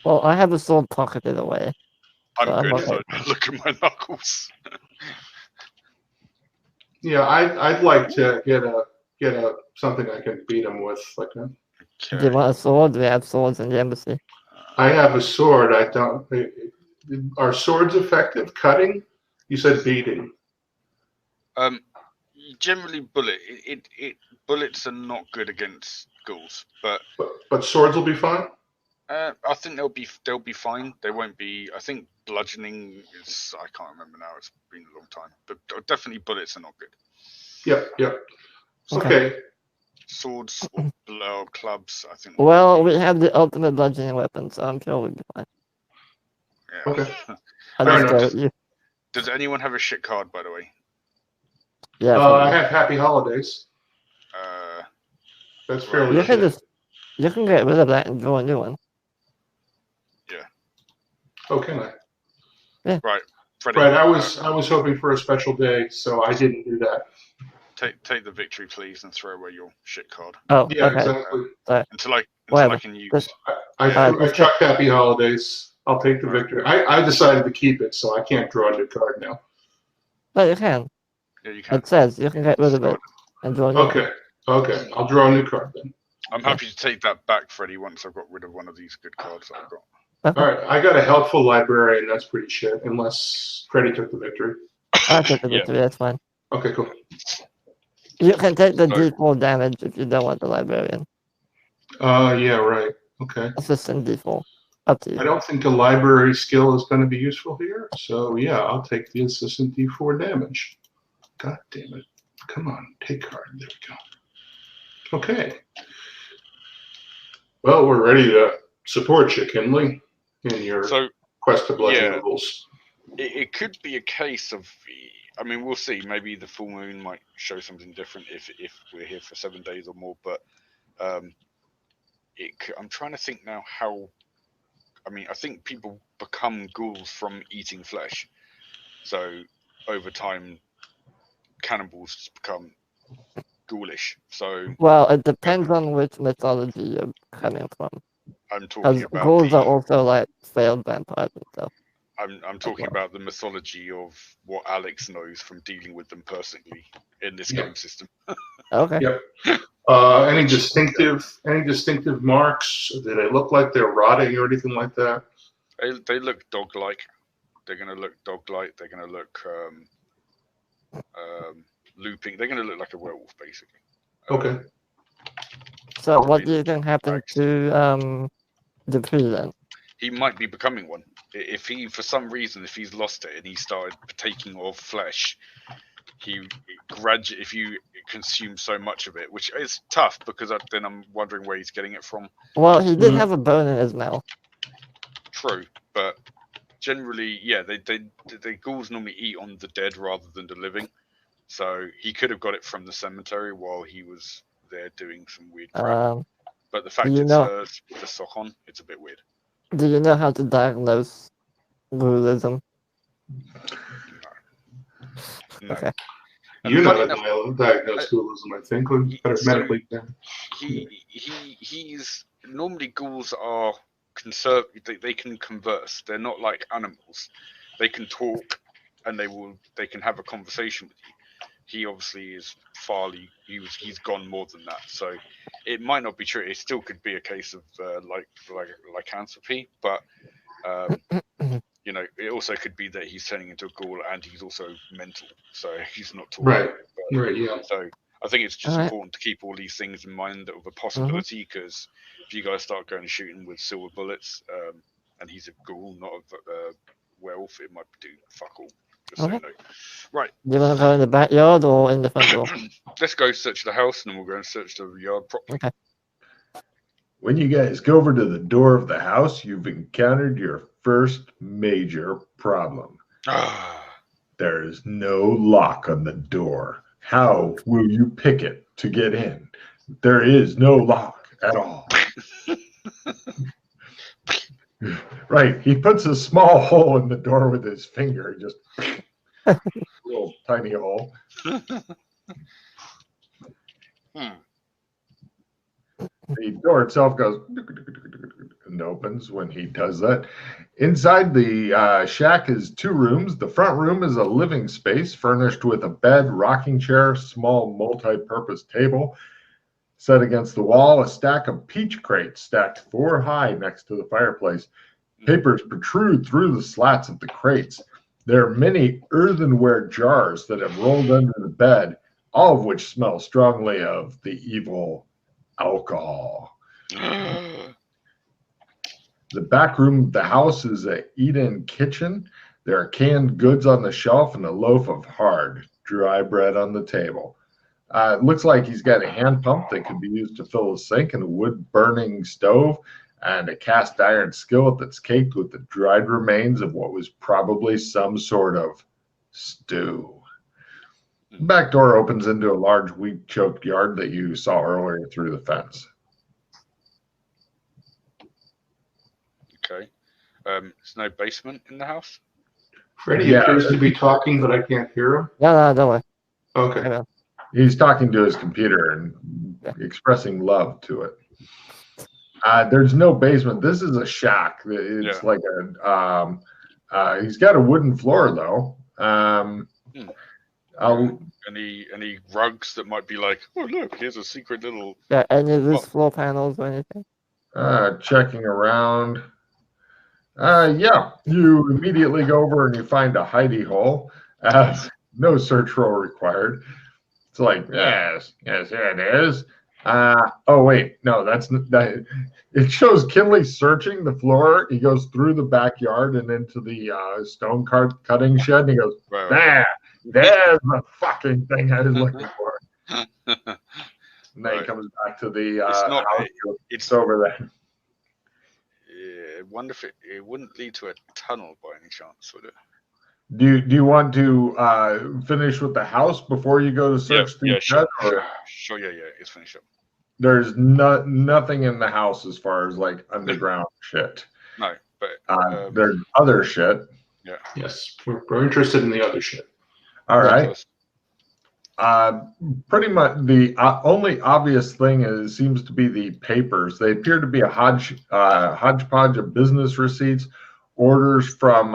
Well, I have a sword pocketed away. I'm I'm good. okay. Look at my knuckles. Yeah, I'd like to get a something I can beat him with. Like Do you want a sword? We have swords in the embassy. I have a sword. I don't. Are swords effective cutting? You said beating. Generally bullets are not good against ghouls, but But swords will be fine. I think they'll be fine. They won't be. I think bludgeoning is. I can't remember now. It's been a long time, but definitely bullets are not good. Yep. Okay. Okay. Swords or clubs, I think. Well, we have the ultimate bludgeoning weapon, so I'm sure we'll be fine. Yeah. Okay. I'll Fair just go enough. with you. Does anyone have a shit card, by the way? Yeah, I have Happy Holidays. That's fairly you shit. can get rid of that and draw a new one. Yeah. Oh, can I? Yeah. Right, Freddie. Right. I was hoping for a special day, so I didn't do that. Take the victory, please, and throw away your shit card. Oh, Yeah, okay. exactly. Until I Whatever. can use. Just- I chucked Happy Holidays. I'll take the victory. I decided to keep it, so I can't draw a new card now. No, you can. Yeah, you can. It says you can get rid of it and draw a new one. Okay. I'll draw a new card then. I'm happy to take that back, Freddie, once I've got rid of one of these good cards that I've got. Okay. All right. I got a helpful librarian. That's pretty shit, unless Freddie took the victory. I took the victory, that's fine. Okay, cool. You can take the D4 damage if you don't want the librarian. Yeah, right. Okay. Assistant D4. Up to I you. don't think a library skill is going to be useful here, so yeah, I'll take the assistant D4 damage. God damn it. Come on, take card. There we go. Okay. Well, we're ready to support you, Kinley, in your quest to bludgeon ghouls. It could be a case of, I mean, we'll see. Maybe the full moon might show something different if we're here for 7 days or more. But I'm trying to think now how. I mean, I think people become ghouls from eating flesh. So over time, cannibals become ghoulish. So well, it depends on which mythology you're coming from. I'm talking about ghouls are also like failed vampires and stuff. I'm talking about the mythology of what Alex knows from dealing with them personally in this game system. Okay. Yep. Any distinctive marks? Do they look like they're rotting or anything like that? They look dog-like. They're going to look dog-like. They're going to look looping. They're going to look like a werewolf, basically. Okay. So what do you think happened to Dupree then? He might be becoming one. If he, for some reason, if he's lost it and he started partaking of flesh, if you consume so much of it, which is tough because then I'm wondering where he's getting it from. Well, he did have a bone in his mouth. True, but generally, yeah, the ghouls normally eat on the dead rather than the living. So he could have got it from the cemetery while he was there doing some weird crap. But the fact it's hers with the sock on, it's a bit weird. Do you know how to diagnose ghoulism? No. Okay. You know how to diagnose ghoulism, I think. Medically. He's normally ghouls are conserved. They can converse. They're not like animals. They can talk, and they can have a conversation with you. He obviously is he's gone more than that. So it might not be true. It still could be a case of lycanthropy, but you know, it also could be that he's turning into a ghoul and he's also mental, so he's not talking. Right. Yeah. So I think it's just important to keep all these things in mind of a possibility, because if you guys start going shooting with silver bullets, and he's a ghoul, not a werewolf, it might do fuck all. Just so you know. Right. Do you want to go in the backyard or in the front door? Let's go search the house, and then we'll go and search the yard properly. Okay. When you guys go over to the door of the house, you've encountered your first major problem. There is no lock on the door. How will you pick it to get in? There is no lock at all. Right. He puts a small hole in the door with his finger, just a little tiny hole. The door itself goes, and and opens when he does that. Inside the shack is 2 rooms. The front room is a living space furnished with a bed, rocking chair, small multi-purpose table. Set against the wall, a stack of peach crates stacked 4 high next to the fireplace. Papers protrude through the slats of the crates. There are many earthenware jars that have rolled under the bed, all of which smell strongly of the evil alcohol. The back room of the house is a eat-in kitchen. There are canned goods on the shelf and a loaf of hard, dry bread on the table. It looks like he's got a hand pump that could be used to fill a sink and a wood-burning stove and a cast iron skillet that's caked with the dried remains of what was probably some sort of stew. The back door opens into a large weed-choked yard that you saw earlier through the fence. Okay. There's no basement in the house? Freddy appears to be talking, but I can't hear him. No, don't worry. Okay. Yeah. He's talking to his computer and expressing love to it. There's no basement. This is a shack. It's like a. He's got a wooden floor though. Any rugs that might be like, oh look, here's a secret little. Yeah, any of these floor panels or anything? Checking around. Yeah, you immediately go over and you find a hidey hole. No search roll required. It's like, yes, here it is. Oh wait, no, that's that. It shows Kinley searching the floor. He goes through the backyard and into the stone cutting shed. And he goes, there's the fucking thing I was looking for. And then he comes back to the house. It's over there. Yeah, I wonder if it wouldn't lead to a tunnel by any chance, would it? Do you want to finish with the house before you go to search the shed? Sure, it's finished up. There's nothing in the house as far as like underground shit. No, but there's other shit. Yeah. Yes, we're interested in the other shit. All right. Pretty much the only obvious thing seems to be the papers. They appear to be a hodgepodge of business receipts, orders from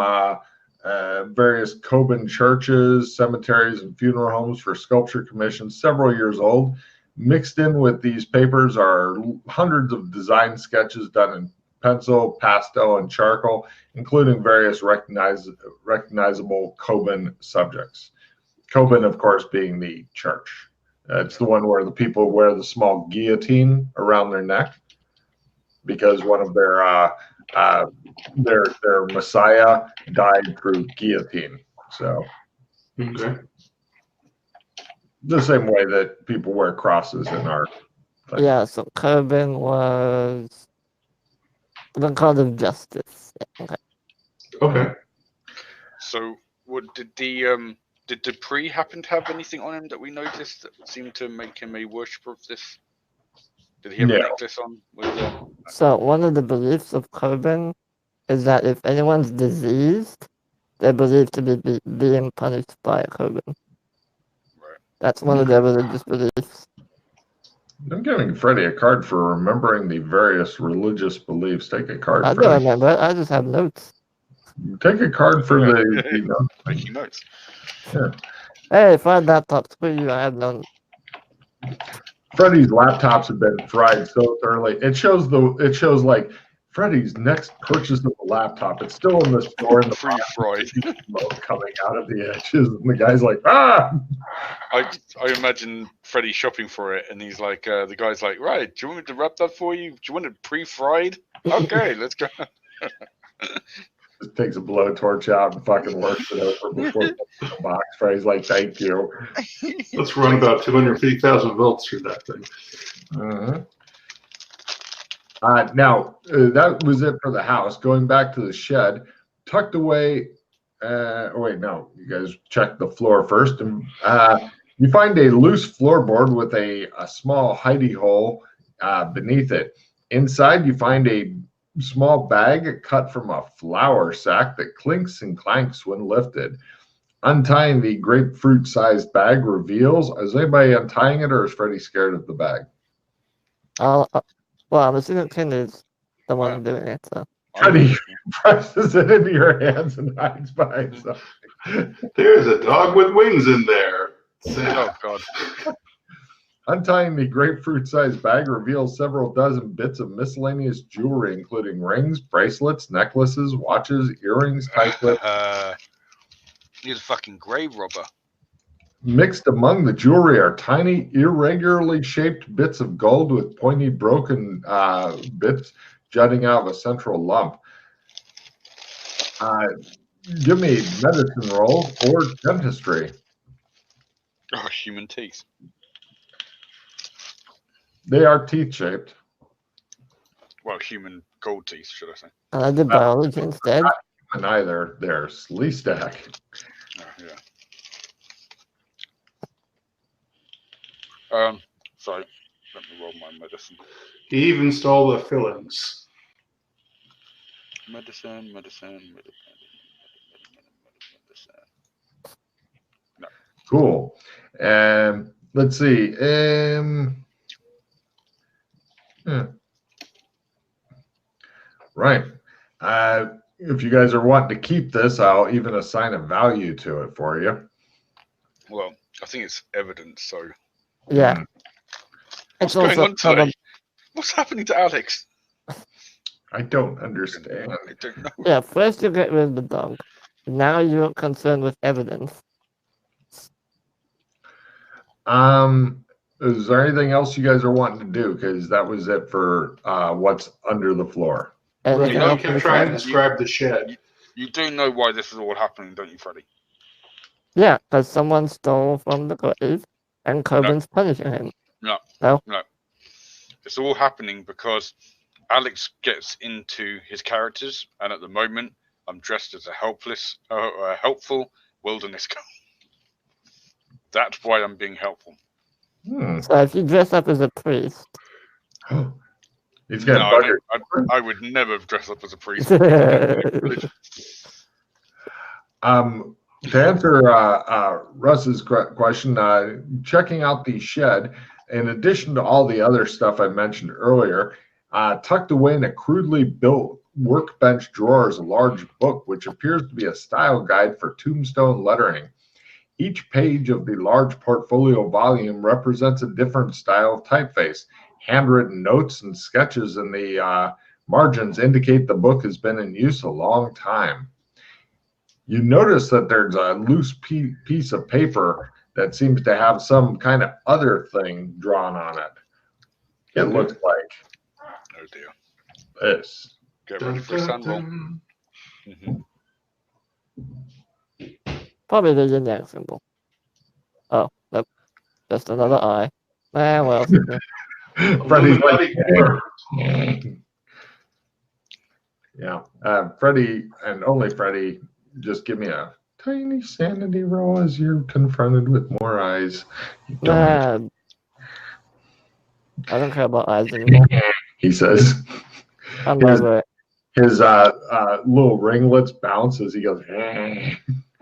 various Coban churches, cemeteries, and funeral homes for sculpture commissions several years old. Mixed in with these papers are hundreds of design sketches done in pencil, pastel, and charcoal, including various recognizable Coban subjects. Coban, of course, being the church. It's the one where the people wear the small guillotine around their neck because one of their Messiah died through guillotine. So, okay. The same way that people wear crosses in our thing. Yeah, so Coban was the cause of justice. Okay. Okay. So, what did did Dupree happen to have anything on him that we noticed that seemed to make him a worshipper of this? Did he have a necklace on? So one of the beliefs of Coban is that if anyone's diseased, they're believed to be being punished by a Coban. Right. That's one of their religious beliefs. I'm giving Freddie a card for remembering the various religious beliefs. Take a card. I don't remember. I just have notes. Take a card for the making notes. Sure. Hey, fried laptop. Screw you. I have none. Freddie's laptops have been fried so thoroughly. It shows like Freddie's next purchase of a laptop. It's still in the store in the free fried smoke coming out of the edges, and the guy's like, ah. I imagine Freddie shopping for it, and he's like, the guy's like, right, do you want me to wrap that for you? Do you want it pre-fried? Okay, let's go. Just takes a blowtorch out and fucking works it over before the box. Freddie's like, thank you. Let's run about 250,000 volts through that thing. Now, that was it for the house. Going back to the shed, tucked away. Wait, no, you guys check the floor first. And you find a loose floorboard with a small hidey hole beneath it. Inside, you find a small bag cut from a flour sack that clinks and clanks when lifted. Untying the grapefruit-sized bag reveals, is anybody untying it, or is Freddie scared of the bag? Well, I'm assuming Ken is. the one doing it. So Freddy presses it into your hands and hides behind something. There's a dog with wings in there. Oh God. Untying the grapefruit-sized bag reveals several dozen bits of miscellaneous jewelry, including rings, bracelets, necklaces, watches, earrings, tie clips. He's a fucking grave robber. Mixed among the jewelry are tiny, irregularly shaped bits of gold with pointy, broken bits jutting out of a central lump. Give me medicine roll or dentistry. Oh, human teeth. They are teeth-shaped. Well, human gold teeth, should I say? I did biology instead. And either they're slee stack. Oh, yeah. Sorry. Let me roll my medicine. He even stole the fillings. Medicine. No. Cool. Let's see. Right. If you guys are wanting to keep this, I'll even assign a value to it for you. Well, I think it's evidence, so. Yeah. What's It's going also on today? What's happening to Alex? I don't understand. I don't know. Yeah, first you get rid of the dog. Now you're concerned with evidence. Is there anything else you guys are wanting to do? Because that was it for what's under the floor. Anything You else kept you trying to said? describe the shed. You do know why this is all happening, don't you, Freddy? Yeah, because someone stole from the grave and Coben's punishing him. No. No? No. It's all happening because Alex gets into his characters, and at the moment, I'm dressed as a helpful wilderness guy. That's why I'm being helpful. So if you dress up as a priest. He's got I would never dress up as a priest. To answer Russ's question, checking out the shed, in addition to all the other stuff I mentioned earlier, tucked away in a crudely built workbench drawer is a large book, which appears to be a style guide for tombstone lettering. Each page of the large portfolio volume represents a different style of typeface. Handwritten notes and sketches in the margins indicate the book has been in use a long time. You notice that there's a loose piece of paper that seems to have some kind of other thing drawn on it. It looks like Oh dear. this. Get ready for a sun roll. Probably the yin-yang symbol. Oh, nope. Just another eye. Well. Freddy's like, yeah. Freddy and only Freddy, just give me a tiny sanity roll as you're confronted with more eyes. I don't care about eyes anymore. He says. I'm over it. His little ringlets bounce as he goes.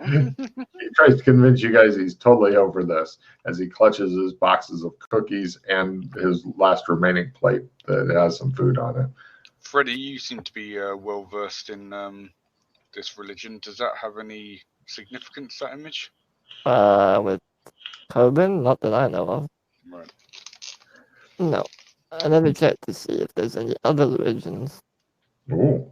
He tries to convince you guys he's totally over this as he clutches his boxes of cookies and his last remaining plate that has some food on it. Freddy, you seem to be well versed in this religion. Does that have any significance, that image? With Coben? Not that I know of. Right. No. Let me check to see if there's any other religions. Ooh.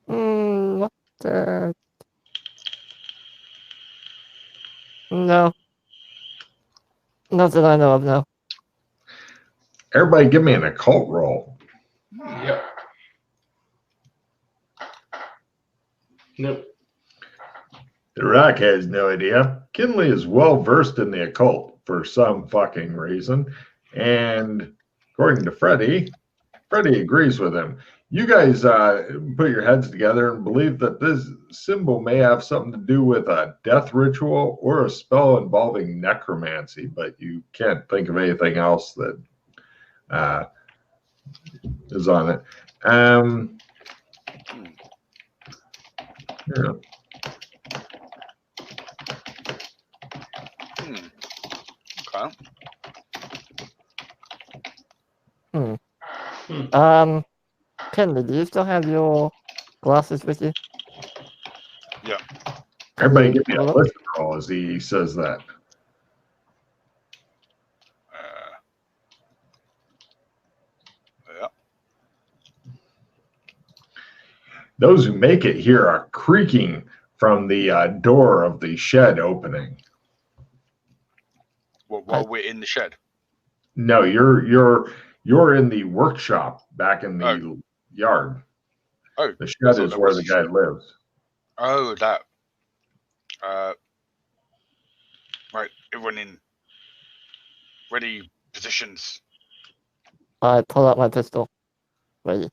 What the? No. Not that I know of, no. Everybody give me an occult roll. Yep. Nope. The Rock has no idea. Kinley is well versed in the occult for some fucking reason. And according to Freddy agrees with him. You guys put your heads together and believe that this symbol may have something to do with a death ritual or a spell involving necromancy, but you can't think of anything else that is on it. Yeah. Okay. Kenley, do you still have your glasses with you? Yeah. Can Everybody you give me have a a look? listen roll as he says that. Yeah. Those who make it here are creaking from the door of the shed opening. Well, while we're in the shed. No, you're in the workshop back in the yard. Oh, The I shed thought is that where was the the guy shed. lives. Oh, that. Right, everyone in ready positions. I pull out my pistol. Ready.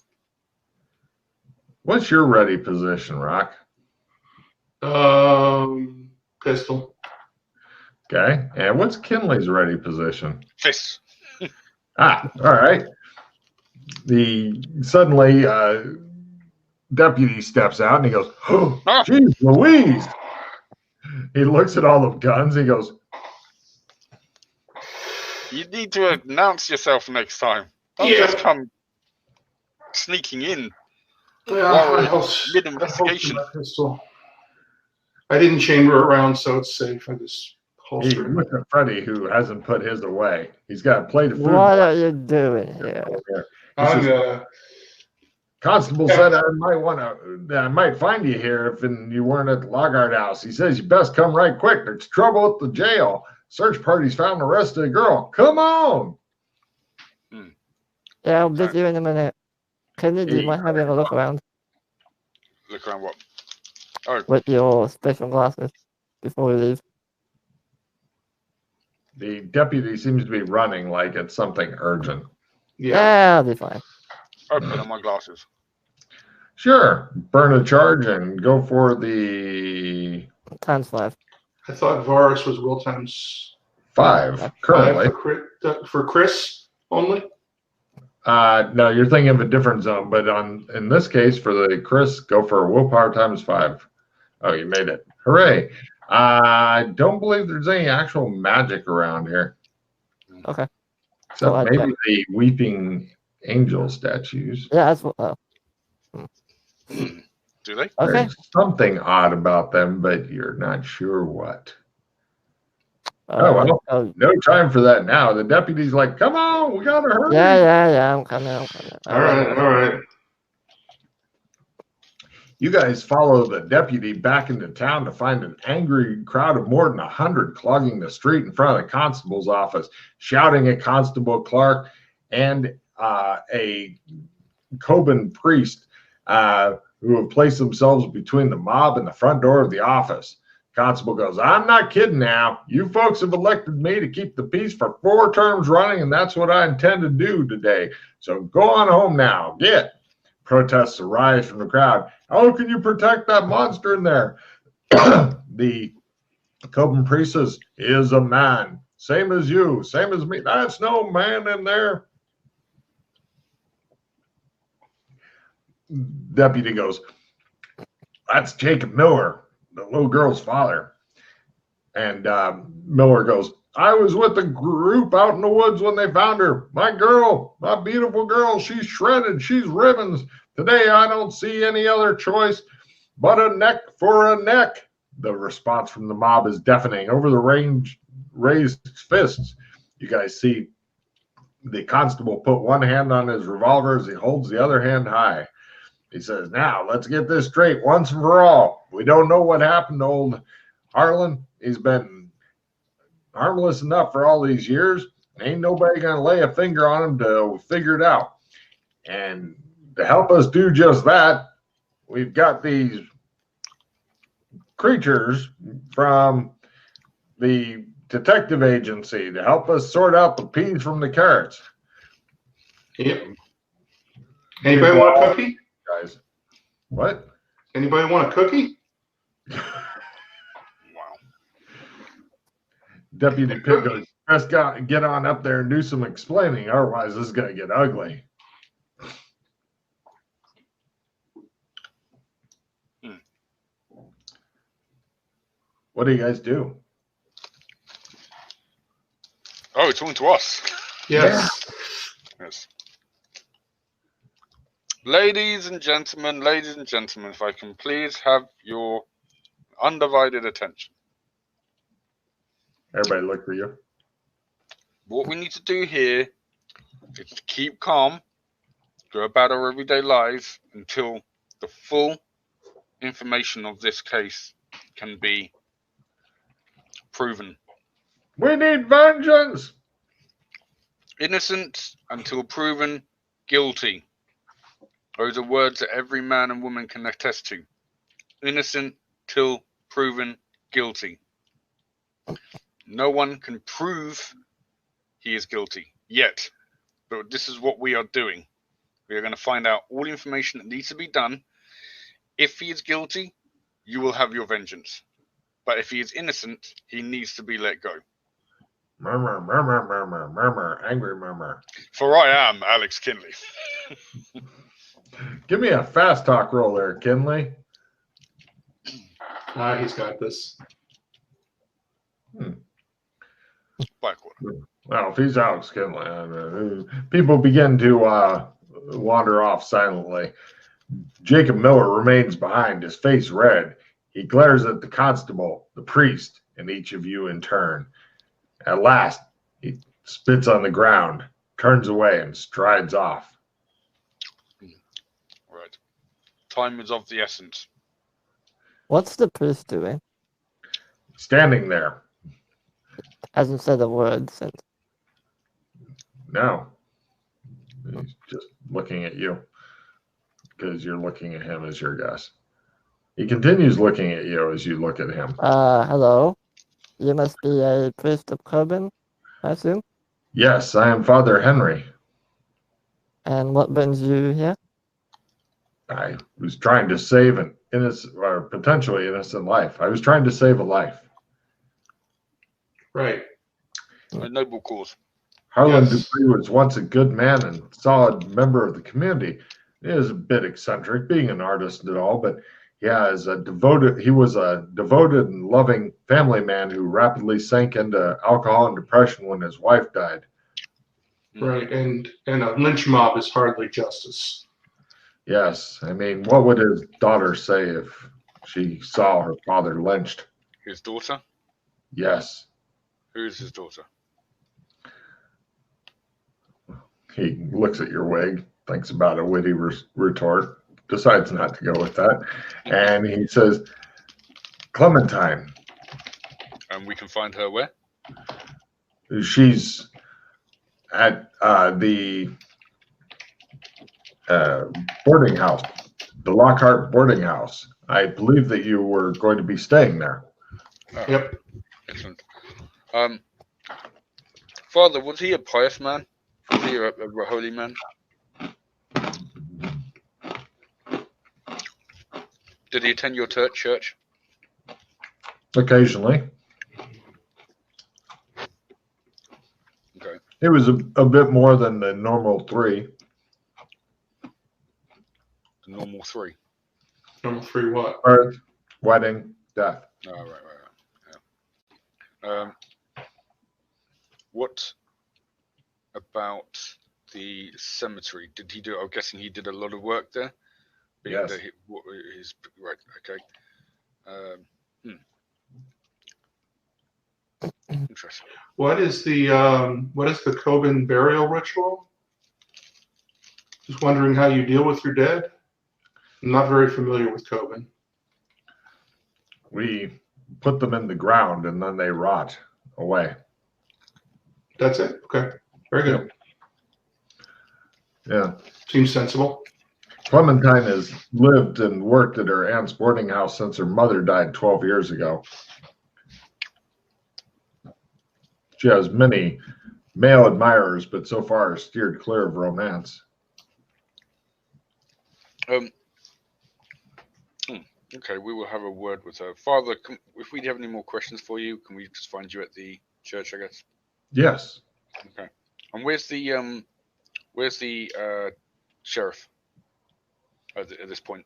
What's your ready position, Rock? Pistol. Okay. And what's Kinley's ready position? Fists. Ah, all right. The suddenly deputy steps out and he goes, "Oh, Ah! geez, Louise!" He looks at all the guns. He goes, You need to announce yourself next time. Don't Yeah. just come sneaking in Yeah, while I we're holster mid-investigation. my pistol. I didn't chamber it around, so it's safe. I just he holster it. looks at Freddie, who hasn't put his away. He's got a plate of food. What are you doing here? He I'm says, Constable said I might find you here if you weren't at the Logard house. He says you best come right quick. There's trouble at the jail. Search party's found the rest of the girl. Come on. Yeah, I'll visit you in a minute. Kenley, do you mind having a look around Look around what? Oh, with your special glasses before we leave? The deputy seems to be running like it's something urgent. Yeah, I'll be fine. I put on my glasses. Sure. Burn a charge and go for the Times 5. I thought Varus was will times 5 currently. 5 for Chris only. No, you're thinking of a different zone, but in this case, for the Chris, go for willpower times 5. Oh, you made it. Hooray. I don't believe there's any actual magic around here. Okay. Except So maybe the weeping angel statues. Yeah, that's what. Do they? Okay. There's something odd about them, but you're not sure what. Well, no time for that now. The deputy's like, come on, we gotta hurry. Yeah, I'm coming. All right. You guys follow the deputy back into town to find an angry crowd of more than 100 clogging the street in front of the constable's office, shouting at Constable Clark and a Coben priest who have placed themselves between the mob and the front door of the office. Constable goes, I'm not kidding now. You folks have elected me to keep the peace for 4 terms running, and that's what I intend to do today. So go on home now. Get. Protests arise from the crowd. How can you protect that monster in there? The Coben priest says, he is a man. Same as you. Same as me. That's no man in there. Deputy goes, that's Jacob Miller, the little girl's father. And Miller goes, I was with the group out in the woods when they found her. My girl, my beautiful girl, she's shredded. She's ribbons. Today I don't see any other choice but a neck for a neck. The response from the mob is deafening. Over the raised fists, you guys see the constable put one hand on his revolver as he holds the other hand high. He says, now, let's get this straight once and for all. We don't know what happened to old Harlan. He's been harmless enough for all these years. Ain't nobody going to lay a finger on him to figure it out. And to help us do just that, we've got these creatures from the detective agency to help us sort out the peas from the carrots. Yep. Anybody want a cookie? Guys, what? Anybody want a cookie? Wow. Deputy Pitt goes, let's get on up there and do some explaining. Otherwise, this is going to get ugly. What do you guys do? Oh, it's on to us. Yes. Yes. Ladies and gentlemen, if I can please have your undivided attention. Everybody look for you. What we need to do here is to keep calm, go about our everyday lives until the full information of this case can be proven. We need vengeance. Innocent until proven guilty. Those are words that every man and woman can attest to. Innocent till proven guilty. No one can prove he is guilty yet. But this is what we are doing. We are going to find out all the information that needs to be done. If he is guilty, you will have your vengeance. But if he is innocent, he needs to be let go. Murmur, murmur, murmur, murmur, angry murmur. For I am Alex Kinley. Give me a fast talk roll there, Kinley. He's got this. Blackwater. Well, if he's Alex Kinley, people begin to wander off silently. Jacob Miller remains behind, his face red. He glares at the constable, the priest, and each of you in turn. At last, he spits on the ground, turns away, and strides off. Right. Time is of the essence. What's the priest doing? Standing there. Hasn't said a word since. No. He's just looking at you because you're looking at him as your guest. He continues looking at you as you look at him. Hello. You must be a priest of Corbin, I assume? Yes, I am Father Henry. And what brings you here? I was trying to save an innocent, or potentially innocent life. I was trying to save a life. Right. A noble cause. Harlan Yes. Dupree was once a good man and solid member of the community. He is a bit eccentric, being an artist and all, but he was a devoted and loving family man who rapidly sank into alcohol and depression when his wife died. Right. And a lynch mob is hardly justice. Yes, I mean, what would his daughter say if she saw her father lynched? His daughter? Yes. Who is his daughter? He looks at your wig, thinks about a witty retort, decides not to go with that, and he says, Clementine. And we can find her where? She's at the boarding house, the Lockhart boarding house. I believe that you were going to be staying there. Yep. Excellent. Father, was he a pious man? Was he a holy man? Did he attend your church? Occasionally. Okay. It was a bit more than the normal 3. The normal 3. Number 3 what? Birth, wedding, death. Oh, right. Yeah. What about the cemetery? Did he do? I'm guessing he did a lot of work there. Yes. Right. Okay. Interesting. What is the Coven burial ritual? Just wondering how you deal with your dead. I'm not very familiar with Coven. We put them in the ground and then they rot away. That's it? Okay. Very good. Yeah. Seems sensible. Clementine has lived and worked at her aunt's boarding house since her mother died 12 years ago. She has many male admirers, but so far has steered clear of romance. Okay, we will have a word with her. Father, if we have any more questions for you, can we just find you at the church, I guess? Yes. Okay. And where's the sheriff at this point?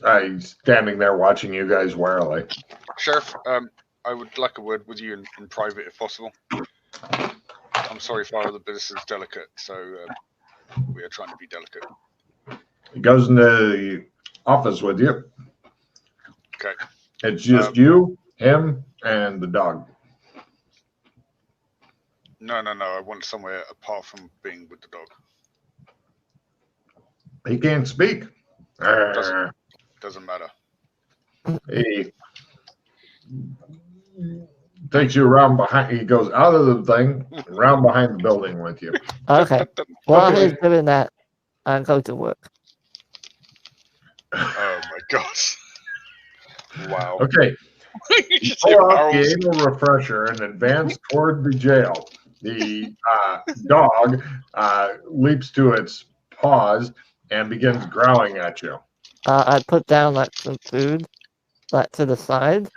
I'm standing there watching you guys warily. Sheriff, I would like a word with you in private if possible. I'm sorry, Father, but this is delicate, so we are trying to be delicate. He goes into the office with you. Okay. It's just you, him, and the dog. No. I want somewhere apart from being with the dog. He can't speak. Doesn't matter. He takes you around behind. He goes out of the thing, around behind the building with you. Okay. While Okay. he's doing that, I go to work. Oh my gosh. Wow. Okay, You you should say pull out the barrels. anal refresher and advance toward the jail. The dog leaps to its paws and begins growling at you. I put down like some food, like to the side.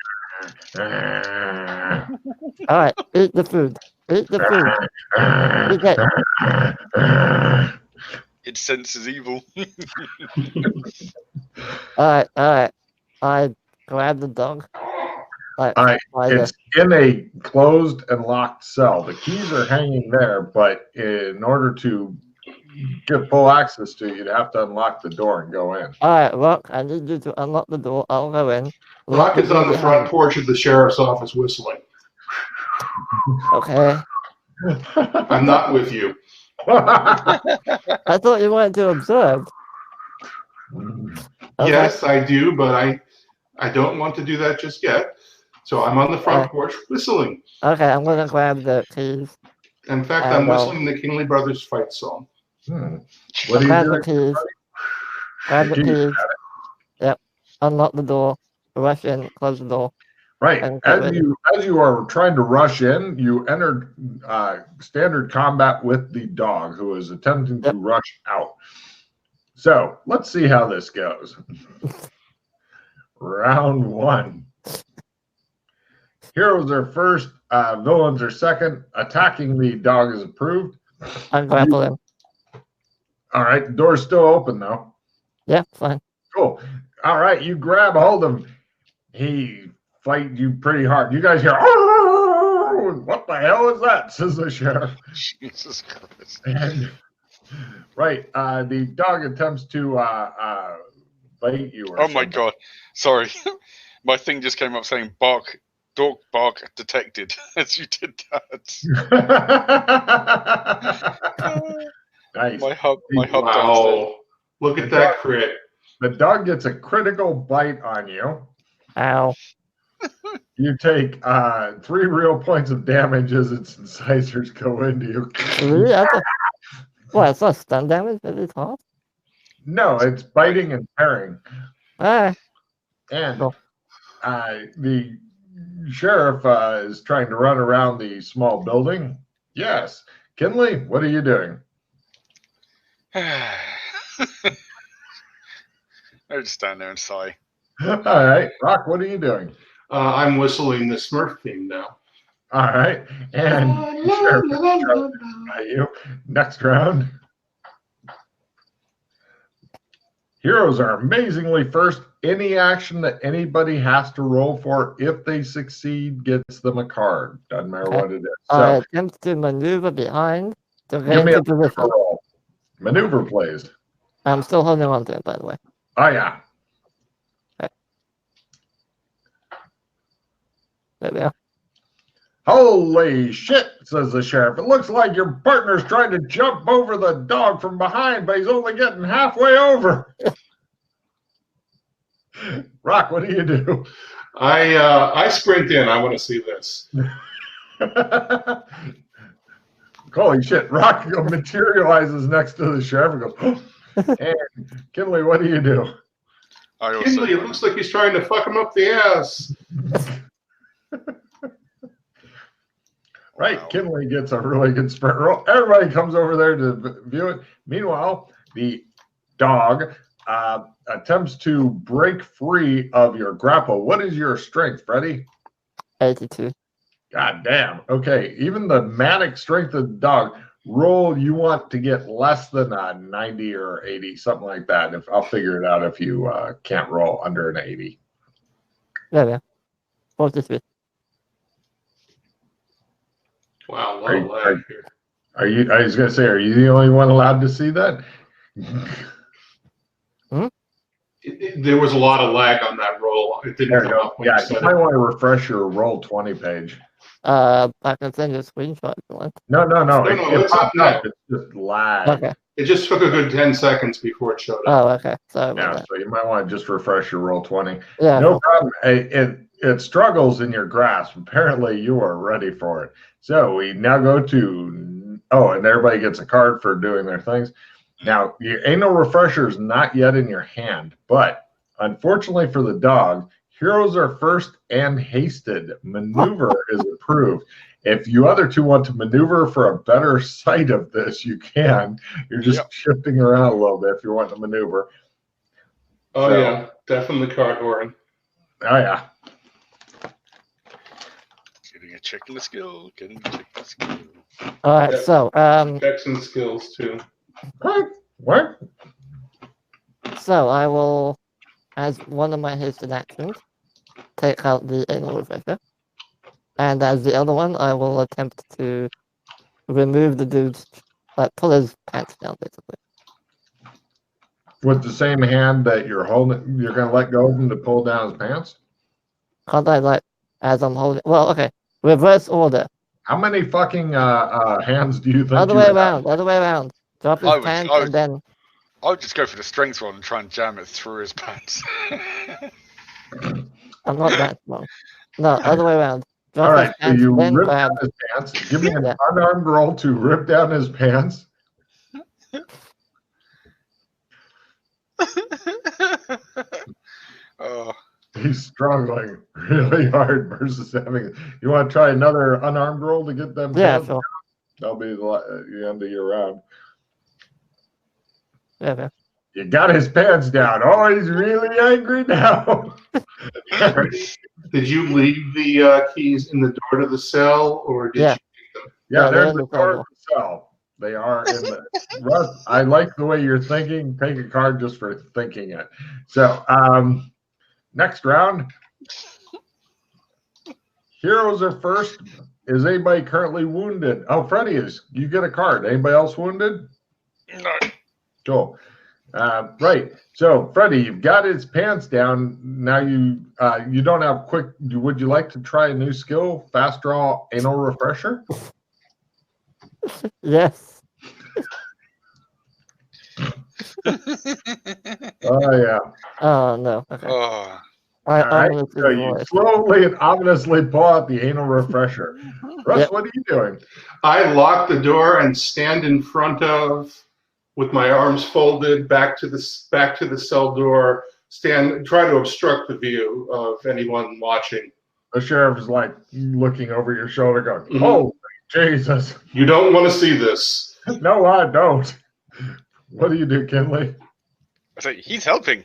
All right, eat the food. Eat the food. Eat it. It senses evil. All right. I grab the dog. Like, All right, by it's in a closed and locked cell. The keys are hanging there, but in order to get full access to it, you'd have to unlock the door and go in. All right, Rock, I need you to unlock the door. I'll go in. Lock Rock is on the door front behind porch of the sheriff's office whistling. me. Okay. I'm not with you. I thought you wanted to observe. Okay. Yes, I do, but I don't want to do that just yet. So I'm on the front porch whistling. Okay, I'm gonna grab the keys. In fact, I'm whistling the Kingsley Brothers fight song. What are Grab you the doing? keys. Grab the keys. Yep. Unlock the door. Rush in. Close the door. Right. And get ready. As you are trying to rush in, you entered standard combat with the dog who is attempting to rush out. So let's see how this goes. Round one. Heroes are first, villains are second. Attacking the dog is approved. Ungrapple him. All right, the door's still open though. Yeah, fine. Cool. All right, you grab hold of him. He fight you pretty hard. You guys hear, "Oh, what the hell is that?" says the sheriff. Jesus Christ. And, right, the dog attempts to bite you. Or Oh my God. Sorry. My thing just came up saying bark, dog bark detected as you did that. Nice. My hub downstairs. Wow. Look at that crit. The dog gets a critical bite on you. Ow. You take 3 real points of damage as its incisors go into you. Really? What, it's not stun damage at this half? No, it's biting and tearing. Ah. And Cool. the sheriff is trying to run around the small building. Yes. Kinley, what are you doing? I just stand there and sigh. All right. Rock, what are you doing? I'm whistling the Smurf theme now. All right. And sheriff is trying to bite you. Next round. Heroes are amazingly first. Any action that anybody has to roll for, if they succeed, gets them a card. Doesn't matter what it is. I So, attempt to maneuver behind to give get me a into position. roll. Maneuver, please. I'm still holding on to it, by the way. Oh, yeah. There we go. Holy shit, says the sheriff. It looks like your partner's trying to jump over the dog from behind, but he's only getting halfway over. Rock, what do you do? I sprint in. I want to see this. Holy shit. Rock materializes next to the sheriff and goes, oh. And Kinley, what do you do? Kinley, it looks like he's trying to fuck him up the ass. Right, Wow. Kinley gets a really good sprint roll. Everybody comes over there to view it. Meanwhile, the dog attempts to break free of your grapple. What is your strength, Freddie? 82. God damn. Okay, even the manic strength of the dog, roll you want to get less than a 90 or 80, something like that. If I'll figure it out if you can't roll under an 80. There we go. 43. Wow, a lot of lag here. Are you? I was going to say, are you the only one allowed to see that? There was a lot of lag on that roll. It didn't There you come go. up when you Yeah, said you might it. want to refresh your roll 20 page. I can send you a screenshot if you want. No. No, It it's up popped now. up. It's just lag. Okay. It just took a good 10 seconds before it showed up. Oh, okay. Sorry about Yeah, that. so you might want to just refresh your roll 20. Yeah. No Sure. problem. It struggles in your grasp. Apparently, you are ready for it. So we now go to and everybody gets a card for doing their things. Now, your anal refresher is not yet in your hand, but unfortunately for the dog, heroes are first and hasted. Maneuver is approved. If you other two want to maneuver for a better sight of this, you can. You're just shifting around a little bit if you want to maneuver. Oh, So- yeah. Definitely card whoring. Oh, yeah. Getting a check in the skill. Getting a check in the skill. All right. Yeah. So Checks and skills, too. What? So I will, as one of my hasted actions, take out the anal refresher. And as the other one, I will attempt to remove the dude's, pull his pants down, basically. With the same hand that you're holding, you're going to let go of him to pull down his pants? Can't I, as I'm holding, well, okay, reverse order. How many fucking hands do you think Other you way have? around, other way around. Drop his pants and then, I would just go for the strength one and try and jam it through his pants. I'm not that smart. No, other way around. Drop All his right, so pants, you then rip grab. down his pants. Give me an Yeah. unarmed roll to rip down his pants. Oh, He's struggling really hard versus having. You want to try another unarmed roll to get them Yeah, pants? sure. That'll be the end of your round. Yeah, okay. You got his pants down. Oh, he's really angry now. Did you leave the keys in the door to the cell, or did Yeah. you? Yeah, they're they're in in the the door of cell. the cell. They are in the. Russ, I like the way you're thinking. Take a card just for thinking it. So, next round. Heroes are first. Is anybody currently wounded? Oh, Freddie is. You get a card. Anybody else wounded? no. Cool. Right. So, Freddie, you've got his pants down. Now you don't have quick. Would you like to try a new skill? Fast draw anal refresher? Yes. Oh, yeah. Oh, no. Okay. Oh. I All right. ominously So you roll it. slowly and ominously pull out the anal refresher. Russ, Yep. what are you doing? I lock the door and stand in front of, with my arms folded, back to the cell door. Try to obstruct the view of anyone watching. The sheriff is like looking over your shoulder, going, Mhm. "Oh, Jesus! You don't want to see this. No, I don't." What do you do, Kinley? I say he's helping.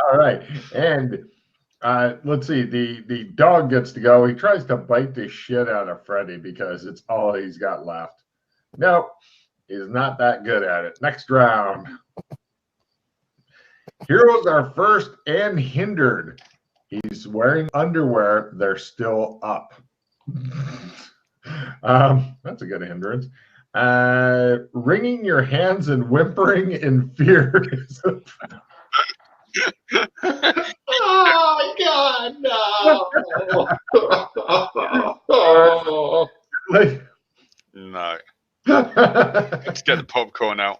All right, and let's see. The dog gets to go. He tries to bite the shit out of Freddie because it's all he's got left. Nope, he's not that good at it. Next round. Heroes are first and hindered. He's wearing underwear. They're still up. That's a good hindrance. Wringing your hands and whimpering in fear. Oh God, no! Like- No. Let's get the popcorn out.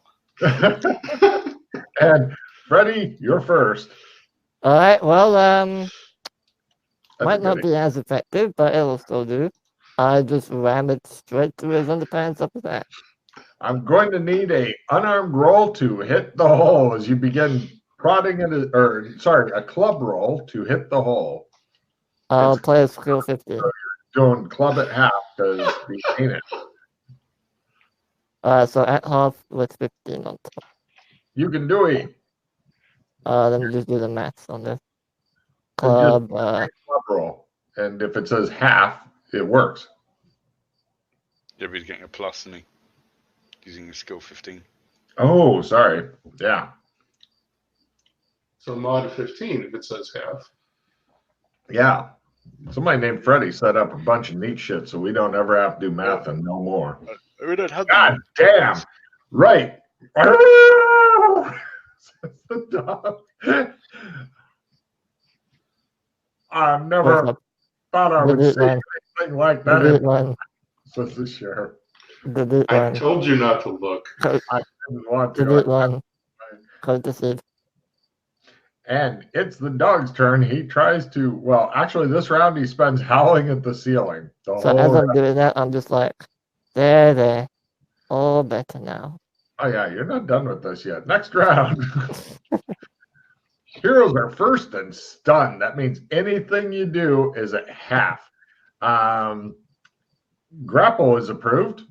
And Freddie, you're first. All right. Well, That's might a not good be as effective, but it'll still do. I just ram it straight through his underpants after that. I'm going to need a unarmed roll to hit the hole as you begin prodding it, a club roll to hit the hole. I'll It's- play a skill 15. Doing club at half because the ain't it. So at half with 15 on top. You can do it. Let me just do the maths on this. Just Club, club roll, and if it says half, it works. Yeah, but he's getting a plus, isn't he? Using his skill 15. Oh, sorry. Yeah. So mod 15 if it says half. Yeah. Somebody named Freddie set up a bunch of neat shit so we don't ever have to do math and no more. We don't have God damn. Right. Says the dog. I What's never up? thought I would Delete say line. anything like Delete that, line. says the sheriff. Delete I line. told you not to look. Code, I didn't want to. delete line. Code deceive. And it's the dog's turn. He tries to, well, actually, this round he spends howling at the ceiling. The So as whole I'm doing that, I'm just like, there. All better now. Oh, yeah, you're not done with this yet. Next round. Heroes are first and stunned. That means anything you do is at half. Grapple is approved.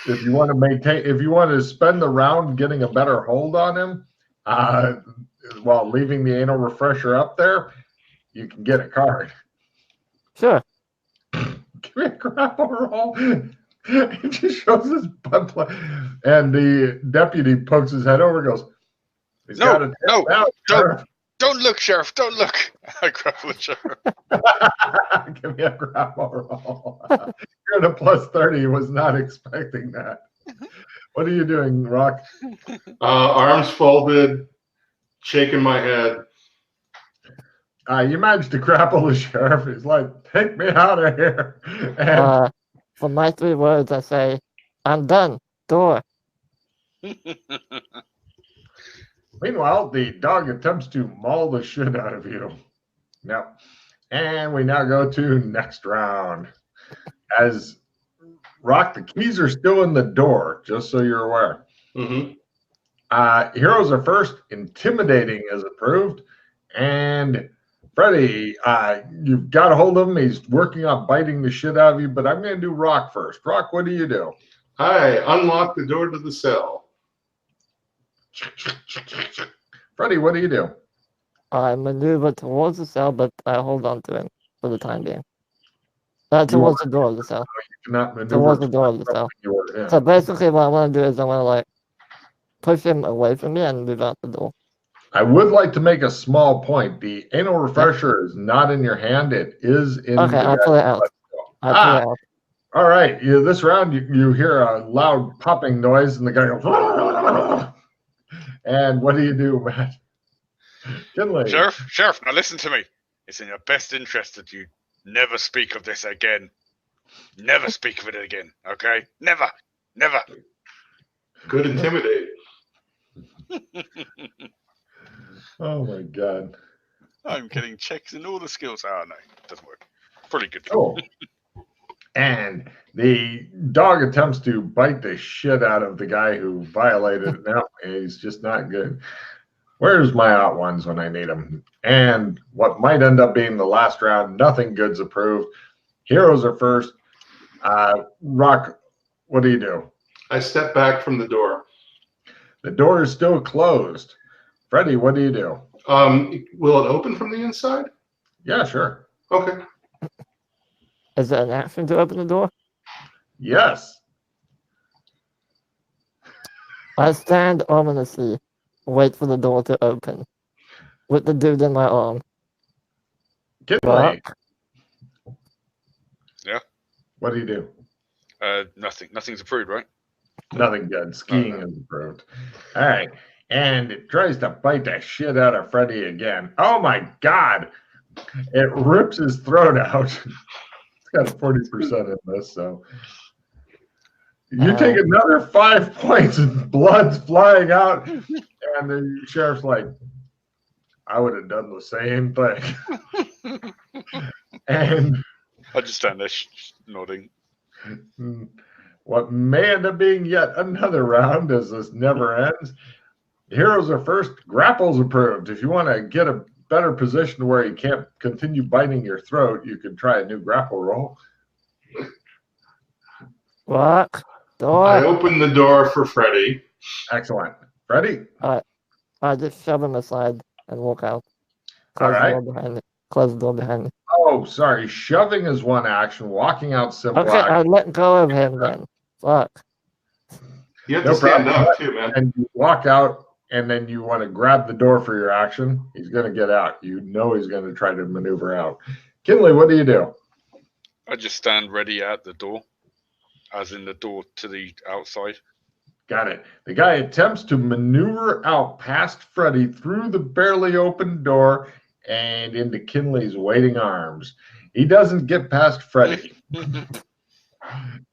If you want to maintain, if you want to spend the round getting a better hold on him, while leaving the anal refresher up there, you can get a card. Sure. Give me a grapple roll. He just shows his butt plug, and the deputy pokes his head over and goes, "He's got a No, Sheriff." don't look, Sheriff, don't look. I grapple the Sheriff. Give me a grapple roll. You're at a plus 30. He was not expecting that. What are you doing, Rock? Arms folded, shaking my head. You managed to grapple the sheriff. He's like, "Take me out of here." And For my 3 words, I say, I'm done. Door. meanwhile, the dog attempts to maul the shit out of you. Yep. And we now go to next round. As Rock, the keys are still in the door, just so you're aware. Mm-hmm. Heroes are first. Intimidating is approved. And Freddy, you've got a hold of him. He's working on biting the shit out of you, but I'm going to do Rock first. Rock, what do you do? I unlock the door to the cell. Freddie, what do you do? I maneuver towards the cell, but I hold on to him for the time being. Towards the door of the cell. You cannot maneuver Towards the door of the cell. Yeah. So basically what I want to do is I want to like push him away from me and move out the door. I would like to make a small point. The anal refresher is not in your hand. It is in Okay, I'll pull it out. I'll pull it out. All right. This round, you hear a loud popping noise, and the guy goes, and what do you do, Matt? Kinley. Sheriff, now listen to me. It's in your best interest that you never speak of this again. Never speak of it again, okay? Never. Good intimidate. Oh, my God. I'm getting checks in all the skills. Oh, no, it doesn't work. Pretty good. Cool. And the dog attempts to bite the shit out of the guy who violated it. No, he's just not good. Where's my out ones when I need them? And what might end up being the last round, nothing good's approved. Heroes are first. Rock, what do you do? I step back from the door. The door is still closed. Freddie, what do you do? Will it open from the inside? Yeah, sure. Okay. Is it an action to open the door? Yes. I stand ominously, wait for the door to open, with the dude in my arm. Kinley. Yeah. What do you do? Nothing. Nothing's approved, right? Nothing good. Skiing is approved. All right. And it tries to bite the shit out of Freddy again. Oh my God. It rips his throat out. It's got 40% in this, so. You take another 5 points and blood's flying out. And the sheriff's like, I would have done the same thing. And I just stand there nodding. What may end up being yet another round as this never ends. Heroes are first. Grapples approved. If you want to get a better position where you can't continue biting your throat, you can try a new grapple roll. What? Door? I open the door for Freddy. Excellent. Freddie? I just shove him aside and walk out. All right. Close the door behind me. Oh, sorry. Shoving is one action. Walking out simple Okay, action. I let go of him then. Fuck. You have to stand up too, man. And you walk out, and then you want to grab the door for your action. He's going to get out. You know he's going to try to maneuver out. Kinley, what do you do? I just stand ready at the door, as in the door to the outside. Got it. The guy attempts to maneuver out past Freddy through the barely open door and into Kinley's waiting arms. He doesn't get past Freddy.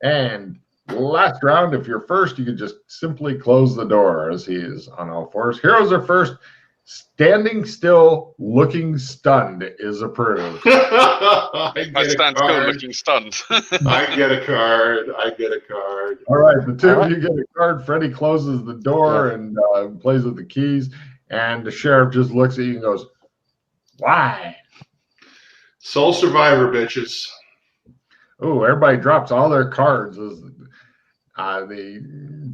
And last round, if you're first, you can just simply close the door as he is on all fours. Heroes are first. Standing still, looking stunned is approved. I stand still looking stunned. I get a card. I get a card. All right, the two of you get a card. Freddy closes the door and plays with the keys. And the sheriff just looks at you and goes, "Why?" Sole survivor, bitches. Oh, everybody drops all their cards as the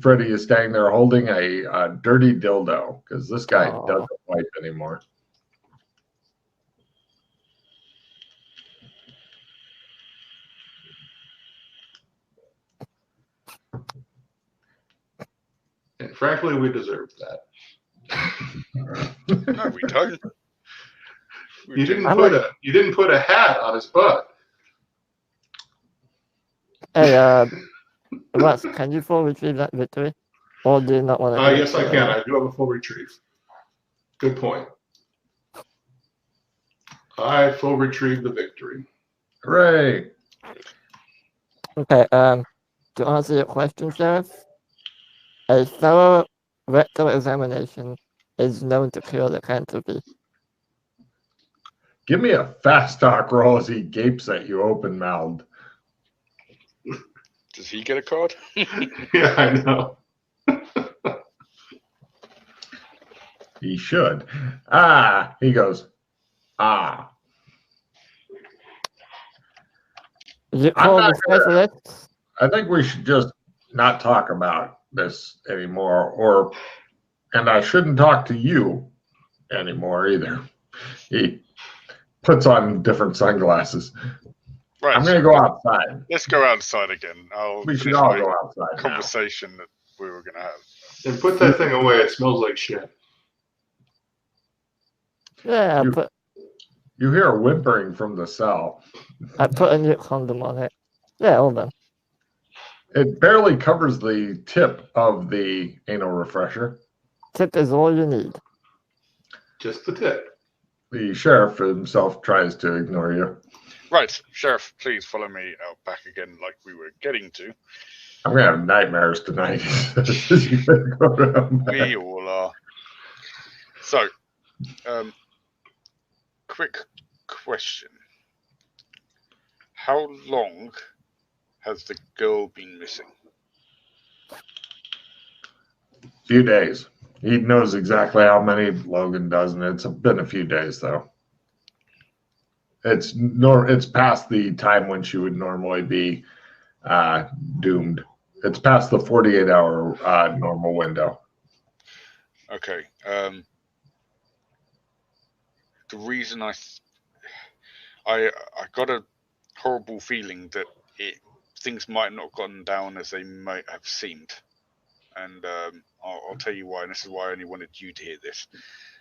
Freddy is standing there holding a dirty dildo because this guy doesn't wipe anymore. And frankly, we deserve that. No, we don't. You didn't put a hat on his butt. Hey, Russ, can you full retrieve that victory? Or do you not want to? Yes, I can. I do have a full retrieve. Good point. I full retrieve the victory. Hooray! Okay, to answer your question, Sheriff, a thorough rectal examination is known to cure the cancer. Give me a fast talk roll as he gapes at you open-mouthed. Does he get a card? Yeah, I know. He should. He goes, Is it called the specialist? I think we should just not talk about this anymore, and I shouldn't talk to you anymore either. He puts on different sunglasses. Right. I'm going to go outside. Let's go outside again. We should all go outside. Conversation that we were going to have. And put that thing away. It smells like shit. Yeah, you hear a whimpering from the cell. I put a new condom on it. Yeah, hold on. It barely covers the tip of the anal refresher. Tip is all you need. Just the tip. The sheriff himself tries to ignore you. Right, Sheriff, please follow me out back again like we were getting to. I'm going to have nightmares tonight. We all are. So, quick question. How long has the girl been missing? Few days. He knows exactly how many. Logan doesn't. It's been a few days, though. It's past the time when she would normally be doomed. It's past the 48-hour normal window. Okay. The reason I got a horrible feeling that things might not have gone down as they might have seemed, and I'll tell you why. And this is why I only wanted you to hear this.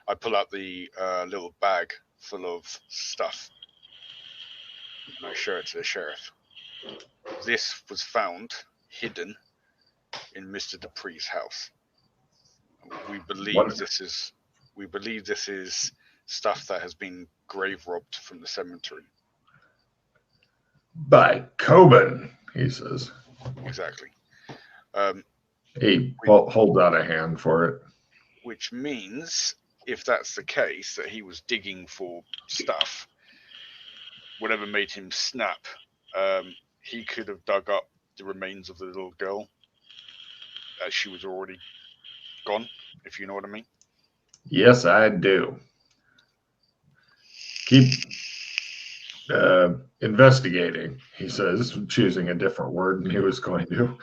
I pull out the little bag full of stuff, and I show it to the sheriff. This was found hidden in Mr. Dupree's house. We believe this is stuff that has been grave robbed from the cemetery. By Coben, he says. Exactly. He holds out a hand for it. Which means, if that's the case, that he was digging for stuff, whatever made him snap, he could have dug up the remains of the little girl as she was already gone, if you know what I mean. Yes, I do. Keep investigating, he says, choosing a different word than he was going to.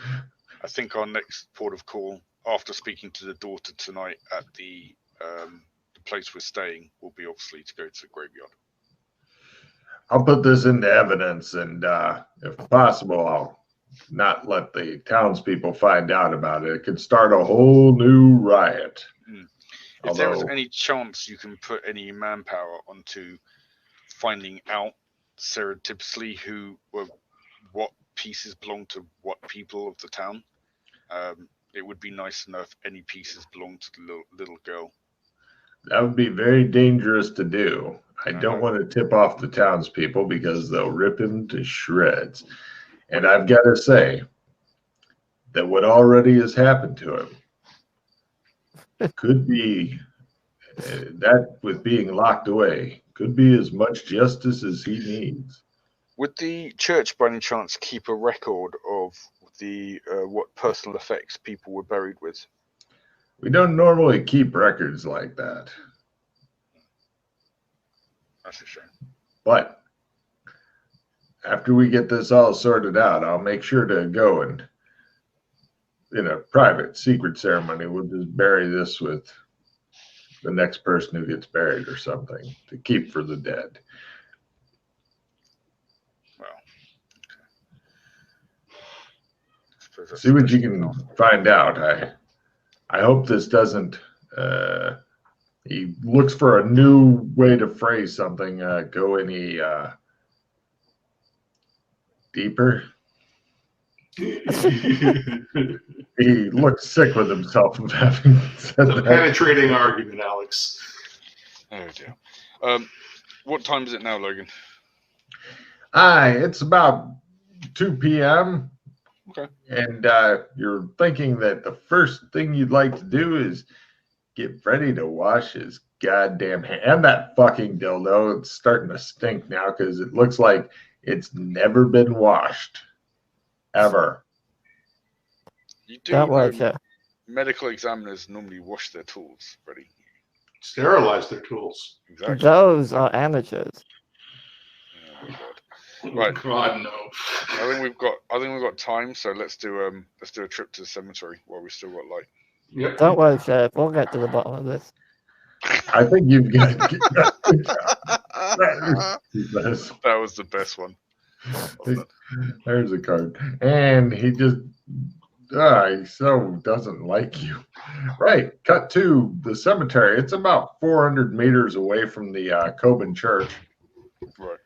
I think our next port of call, after speaking to the daughter tonight at the place we're staying, will be obviously to go to the graveyard. I'll put this into evidence, and if possible, I'll not let the townspeople find out about it. It could start a whole new riot. If there is any chance you can put any manpower onto finding out surreptitiously what pieces belong to what people of the town, it would be nice to know if any pieces belong to the little girl. That would be very dangerous to do. I Uh-huh. don't want to tip off the townspeople because they'll rip him to shreds. And I've got to say that what already has happened to him could be that with being locked away could be as much justice as he needs. Would the church, by any chance, keep a record of the what personal effects people were buried with? We don't normally keep records like that, That's a shame. but after we get this all sorted out, I'll make sure to go and, in a private, secret ceremony, we'll just bury this with the next person who gets buried or something to keep for the dead. Well, okay. See what you can find out. I hope this doesn't. He looks for a new way to phrase something. Go any deeper. He looks sick with himself of having said It's a that. penetrating argument, Alex. Oh dear. What time is it now, Logan? It's about 2 p.m. Okay. And you're thinking that the first thing you'd like to do is get Freddy to wash his goddamn hand. And that fucking dildo, it's starting to stink now because it looks like it's never been washed. Ever. You do Don't worry, know sir. medical examiners normally wash their tools, Freddie. Sterilize their tools. Exactly. Those are amateurs. Oh my God. Oh, Right. God, no. I think we've got time, so let's do a trip to the cemetery while we still got light. Yep. Don't worry, Sheriff. We'll get to the bottom of this. I think you've got to get That was the best one. There's a card. And he just he so doesn't like you. Right. Cut to the cemetery. It's about 400 meters away from the Coben Church. Right.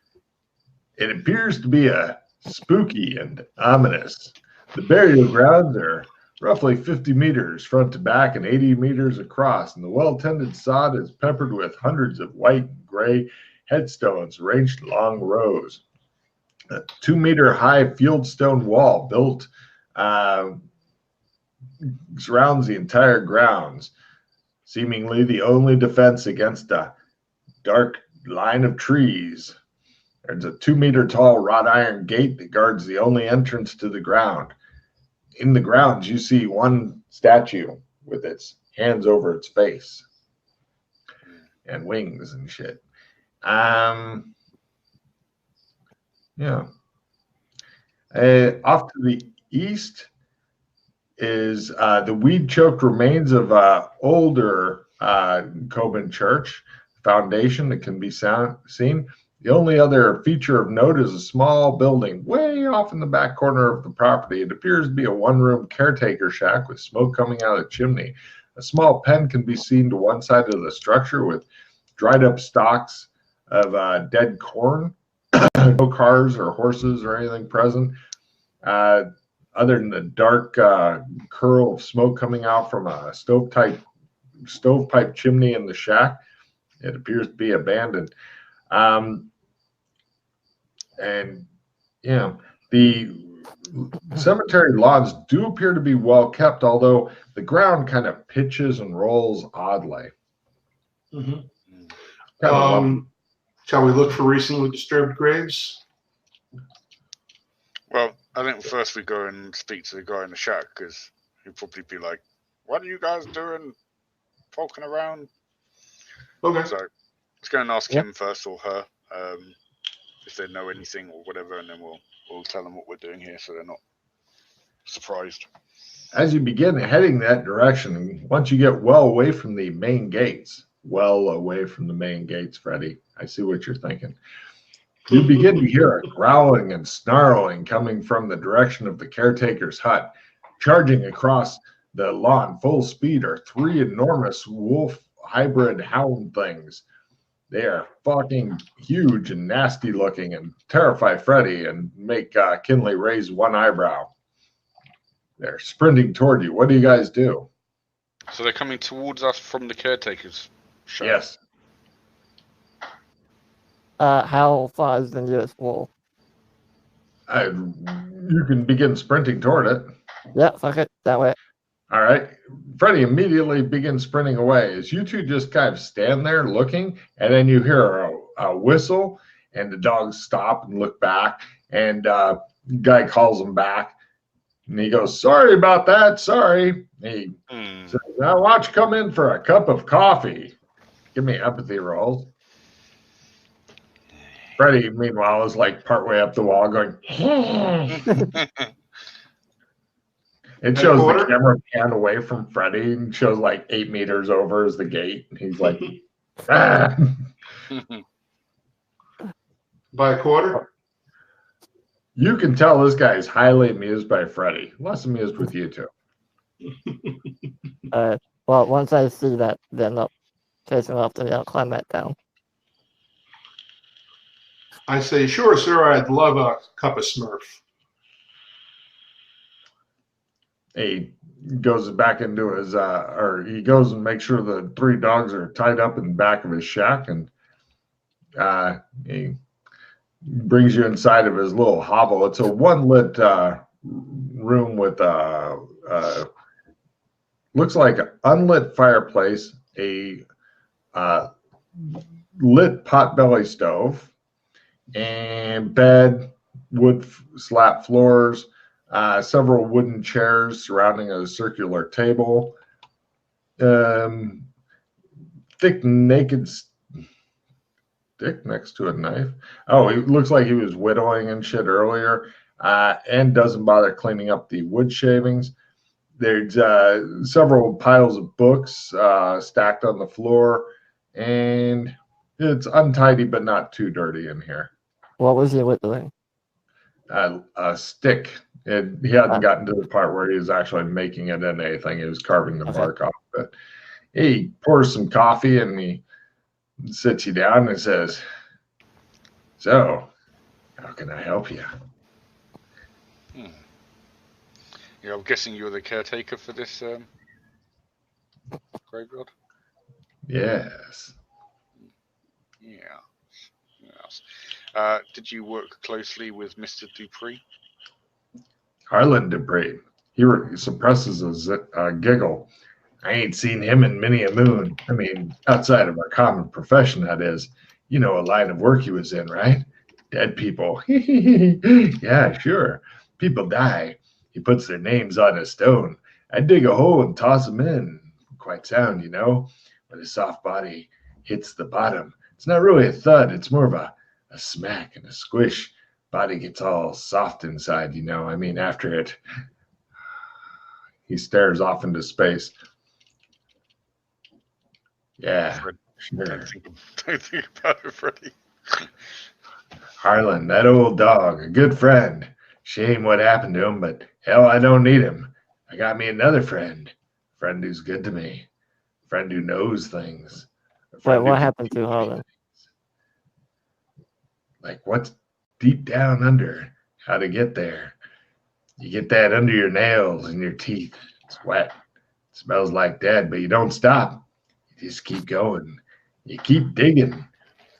It appears to be a spooky and ominous. The burial grounds are roughly 50 meters front to back and 80 meters across, and the well-tended sod is peppered with hundreds of white and gray headstones arranged in long rows. A 2-meter-high fieldstone wall built surrounds the entire grounds, seemingly the only defense against a dark line of trees. There's a 2-meter-tall wrought iron gate that guards the only entrance to the ground. In the grounds, you see one statue with its hands over its face and wings and shit. Yeah. Off to the east is the weed-choked remains of older Coben Church foundation that can be seen. The only other feature of note is a small building way off in the back corner of the property. It appears to be a one-room caretaker shack with smoke coming out of the chimney. A small pen can be seen to one side of the structure with dried-up stalks of dead corn. No cars or horses or anything present, other than the dark curl of smoke coming out from a stovepipe chimney in the shack. It appears to be abandoned. And the cemetery lawns do appear to be well kept, although the ground kind of pitches and rolls oddly. Mm-hmm. Shall we look for recently disturbed graves? Well, I think first we go and speak to the guy in the shack, because he'll probably be like, "What are you guys doing, poking around?" Okay. So let's go and ask him first, or her, if they know anything or whatever, and then we'll tell them what we're doing here, so they're not surprised. As you begin heading that direction, once you get well away from the main gates, Freddy, I see what you're thinking. You begin to hear a growling and snarling coming from the direction of the caretaker's hut. Charging across the lawn full speed are 3 enormous wolf hybrid hound things. They are fucking huge and nasty looking and terrify Freddy and make Kinley raise one eyebrow. They're sprinting toward you. What do you guys do? So they're coming towards us from the caretaker's shack. Yes. How far is the nearest wall? You can begin sprinting toward it. Yeah, fuck it, that way. All right. Freddie immediately begins sprinting away as you two just kind of stand there looking, and then you hear a whistle, and the dogs stop and look back, and the guy calls them back, and he goes, "Sorry about that, sorry." He says, "Now why don't you come in for a cup of coffee?" Give me empathy rolls. Freddie, meanwhile, is like partway up the wall going, It shows the camera pan away from Freddie and shows like 8 meters over is the gate. And he's like, ah. By a quarter? You can tell this guy is highly amused by Freddie. Less amused with you two. Well, once I see that they're not chasing after me, I'll climb back down. I say, sure, sir, I'd love a cup of Smurf. He goes back into his, or he goes and makes sure the 3 dogs are tied up in the back of his shack, and he brings you inside of his little hovel. It's a one-lit room with looks like an unlit fireplace, a lit potbelly stove, and bed, wood slat floors, several wooden chairs surrounding a circular table, thick naked stick next to a knife. Oh, it looks like he was whittling and shit earlier, and doesn't bother cleaning up the wood shavings. There's several piles of books stacked on the floor, and it's untidy but not too dirty in here. What was he whittling? A stick. He hadn't gotten to the part where he was actually making it into anything. He was carving the bark off it. He pours some coffee and he sits you down and says, "So, how can I help you?" Yeah, I'm guessing you're the caretaker for this graveyard? Yes. Yeah. Yes. Did you work closely with Mr. Dupree? Harlan Dupree. He suppresses a giggle. I ain't seen him in many a moon. I mean, outside of our common profession, that is. You know a line of work he was in, right? Dead people. Yeah, sure. People die. He puts their names on a stone. I dig a hole and toss them in. Quite sound, you know, when a soft body hits the bottom. It's not really a thud. It's more of a smack and a squish. Body gets all soft inside, you know. I mean, after it, he stares off into space. Yeah, sure. Don't think about it, Freddie. Harlan, that old dog, a good friend. Shame what happened to him, but hell, I don't need him. I got me another friend. A friend who's good to me. A friend who knows things. Wait, what happened to Harlan? Like what's deep down under, how to get there. You get that under your nails and your teeth. It's wet. It smells like dead, but you don't stop. You just keep going. You keep digging.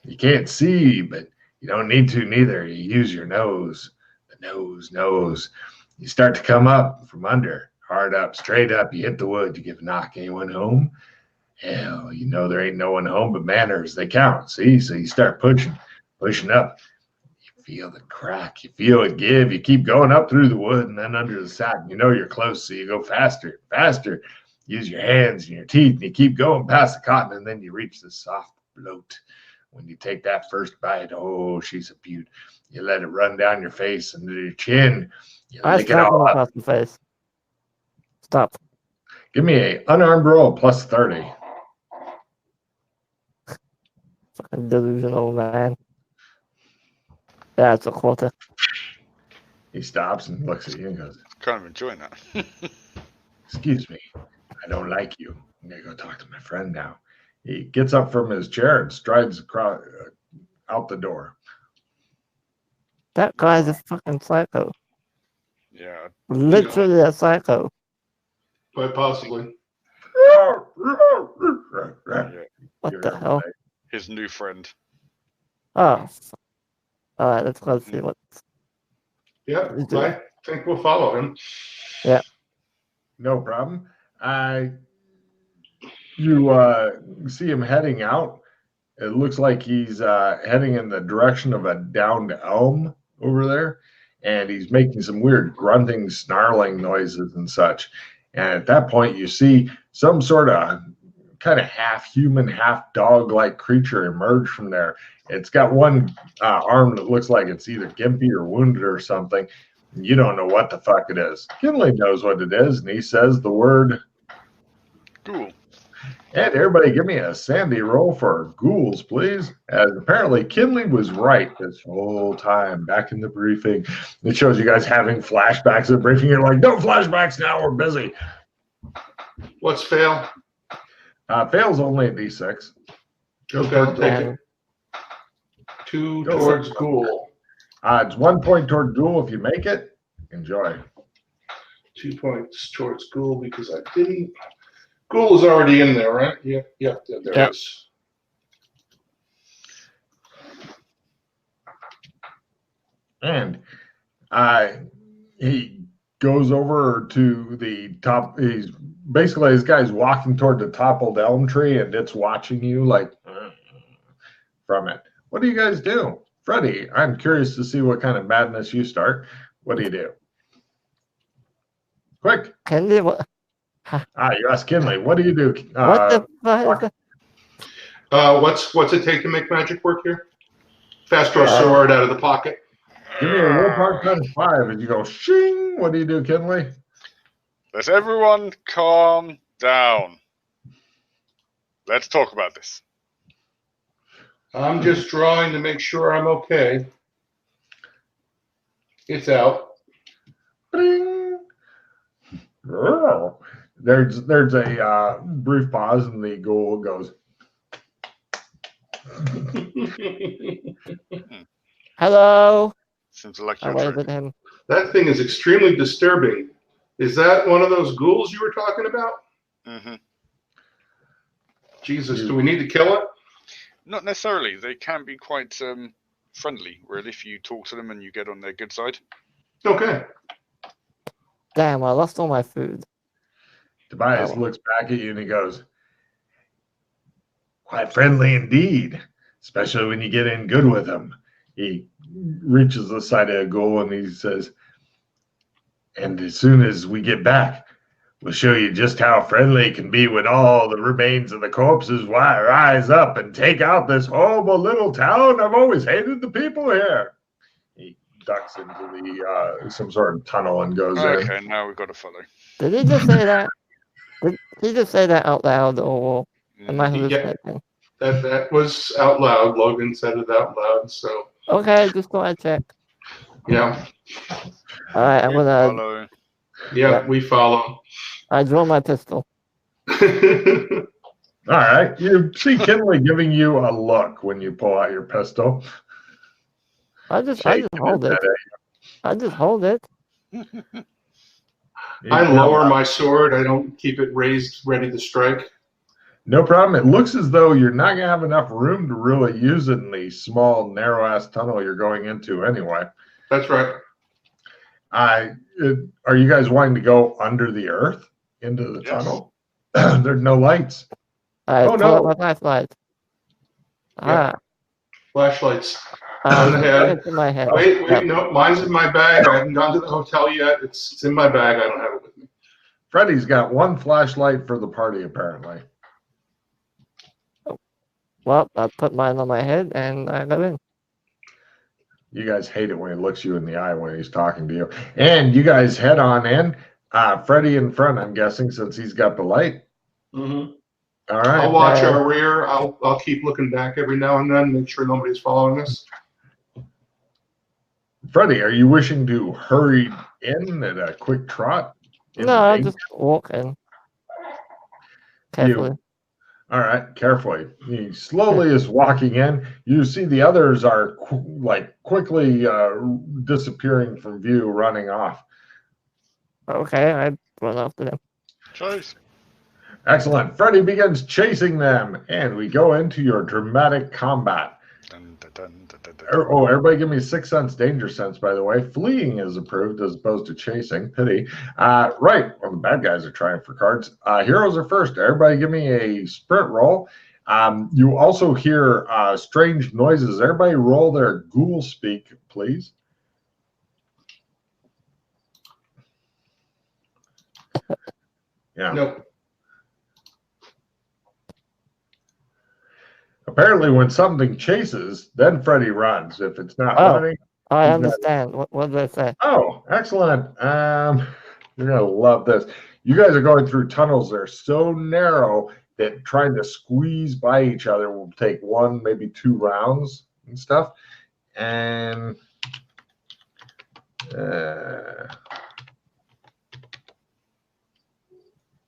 You can't see, but you don't need to neither. You use your nose. The nose knows. You start to come up from under, hard up, straight up. You hit the wood. You give a knock. Anyone home? Hell, you know there ain't no one home, but manners, they count. See? So you start pushing up. You feel the crack. You feel it give. You keep going up through the wood and then under the sack. You know you're close, so you go faster, faster. Use your hands and your teeth, and you keep going past the cotton, and then you reach the soft bloat. When you take that first bite, oh, she's a beaut. You let it run down your face and to your chin. You lick it all up. Across the face. Stop. Give me a unarmed roll plus 30. Fucking delusional, man. Yeah, it's a quarter. He stops and looks at you and goes, Kind of enjoying that. "Excuse me, I don't like you. I'm going to go talk to my friend now." He gets up from his chair and strides across, out the door. That guy's a fucking psycho. Yeah. Literally a psycho. Quite possibly. Yeah. What You the heard hell? me. His new friend. Oh. Alright, let's go see what. Yep, He's doing. I think we'll follow him. No problem. You see him heading out. It looks like he's heading in the direction of a downed elm over there, and he's making some weird grunting, snarling noises and such. And at that point, you see some sort of kind of half human, half dog like creature emerge from there. It's got one arm that looks like it's either gimpy or wounded or something. You don't know what the fuck it is. Kinley knows what it is, and he says the word. Cool. And everybody give me a Sandy roll for ghouls, please. As apparently Kinley was right this whole time back in the briefing. It shows you guys having flashbacks at the briefing. You're like, no flashbacks now, we're busy. What's fail? Fail's only a D6. Okay, I'll take it. And 2 towards ghoul. It's 1 point toward ghoul if you make it. Enjoy. 2 points towards ghoul because I didn't. Ghoul is already in there, right? Yep, there Yep. it is. And he goes over to the top. He's basically, this guy's walking toward the toppled elm tree, and it's watching you like from it. What do you guys do? Freddie, I'm curious to see what kind of madness you start. What do you do? Quick. Kinley, what? You ask Kinley. What do you do? What the fuck is that? What's it take to make magic work here? Fast draw sword out of the pocket. Give me a willpower times 5, and you go shing. What do you do, Kinley? Let's everyone calm down. Let's talk about this. I'm just drawing to make sure I'm okay. It's out. Bing. There's a brief pause, and the ghoul goes. Hello? Seems like I you're waved dreaming. at him. That thing is extremely disturbing. Is that one of those ghouls you were talking about? Mm-hmm. Jesus, do we need to kill it? Not necessarily. They can be quite friendly, really, if you talk to them and you get on their good side. Okay. Damn, I lost all my food. Tobias looks back at you and he goes, quite friendly indeed, especially when you get in good with him. He reaches the side of a ghoul and he says, and as soon as we get back, we'll show you just how friendly it can be when all the remains of the corpses rise up and take out this horrible little town. I've always hated the people here. He ducks into the some sort of tunnel and goes in. Okay, now we've got to follow. Did he just say that? Did he just say that out loud, or am I hallucinating? That was out loud. Logan said it out loud, so Okay, just thought I'd check. yeah. Alright, I'm gonna. Follow. Yeah, we follow. I draw my pistol. All right. You see Kinley giving you a look when you pull out your pistol. I just hold it. I just hold it. I lower my sword. I don't keep it raised, ready to strike. No problem. It looks as though you're not going to have enough room to really use it in the small, narrow-ass tunnel you're going into anyway. That's right. Are you guys wanting to go under the earth into the tunnel? There's no lights. I Oh, pull out no. my flashlight. Yeah. Flashlights. On the head. It's in my head. Wait, no, mine's in my bag. I haven't gone to the hotel yet. It's in my bag. I don't have it with me. Freddie's got one flashlight for the party, apparently. Well, I put mine on my head and I go in. You guys hate it when he looks you in the eye when he's talking to you. And you guys head on in. Freddie in front, I'm guessing, since he's got the light. Mm-hmm. All right. I'll watch our rear. I'll keep looking back every now and then, make sure nobody's following us. Freddie, are you wishing to hurry in at a quick trot? No, I'll just walk in. Carefully. All right, carefully. He slowly is walking in. You see the others are quickly disappearing from view, running off. Okay, I run after them. Chase. Excellent. Freddy begins chasing them, and we go into your dramatic combat. Dun, dun, dun, dun, dun, dun. Oh, everybody give me 6 sense danger sense, by the way. Fleeing is approved as opposed to chasing. Pity. Right. Well, the bad guys are trying for cards. Heroes are first. Everybody give me a sprint roll. You also hear strange noises. Everybody roll their ghoul speak, please. Yeah. Nope. Apparently, when something chases, then Freddy runs. If it's not Oh. running, I You got it. understand. What did they say? oh, excellent. You're gonna love this. You guys are going through tunnels that are so narrow that trying to squeeze by each other will take 1, maybe 2 rounds and stuff. And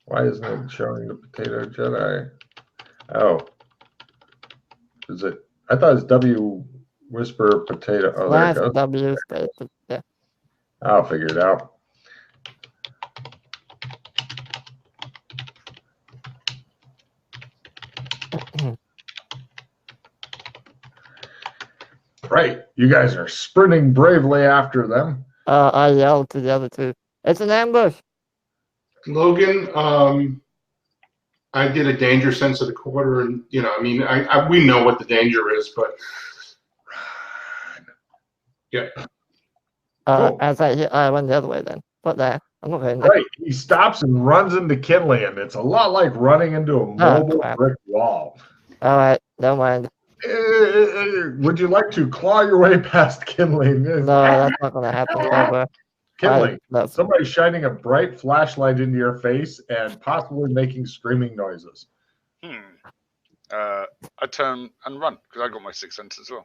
why isn't it showing the Potato Jedi? Oh, is it? I thought it's W Whisper Potato. Oh, there it Slash goes. W space. Yeah. I'll figure it out. Right. You guys are sprinting bravely after them. I yelled to the other two. It's an ambush. Logan, I did a danger sense of the quarter, and I mean, we know what the danger is, but yeah. Cool. As I went the other way then. But there. I'm not going there. Right. He stops and runs into Kinley, and it's a lot like running into a mobile crap. brick wall. Alright, don't mind. Would you like to claw your way past Kinley? No, that's not gonna happen ever. Kinley, That's somebody's shining a bright flashlight into your face and possibly making screaming noises. I turn and run because I got my 6 sense as well.